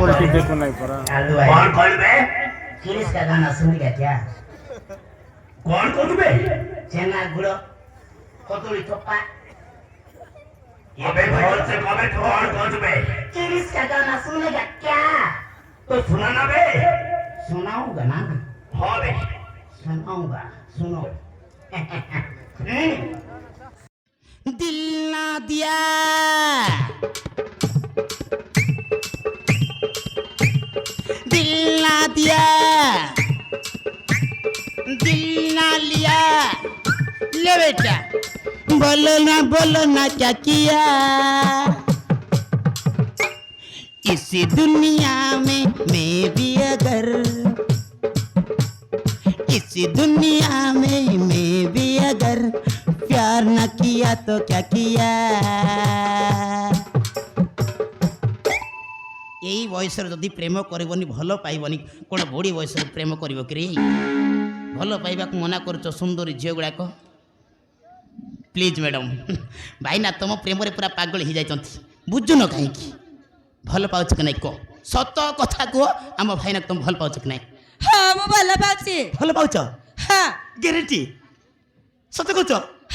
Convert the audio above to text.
उल्टी देखो नहीं पड़ा। कौन कौन बे? किरिस का गाना सुनेगा क्या? कौन कौन बे? चेन्ना गुड़ो, कोतुली चोप्पा। ये बे बहुत से कमेंट कौन कौन बे? किरिस का गाना सुनेगा क्या? तो सुनाना बे? सुनाऊंगा ना। हाँ बे। सुनाऊंगा, सुनो। दिल ना दिया दिल ना दिया दिल ना लिया ले बेटा बोलो ना क्या किया इसी दुनिया में मैं भी अगर इसी दुनिया में मैं भी अगर प्यार न किया तो क्या किया यही बयस जदि प्रेम करबनी भल पाइबनी कौन बुढ़ी बयस प्रेम कर भल पाइबा मना कर सुंदरी झील गुड़ाक प्लीज मैडम भाईना तुम प्रेम पूरा पागल हो जाती बुझुन कहीं भल पाच कि नहीं कह सत कथा कह आम भाईना तुम भल पाच कि नहीं हाँ मु भल पाउछि भल पाच हाँ ग्यारंटी सत कह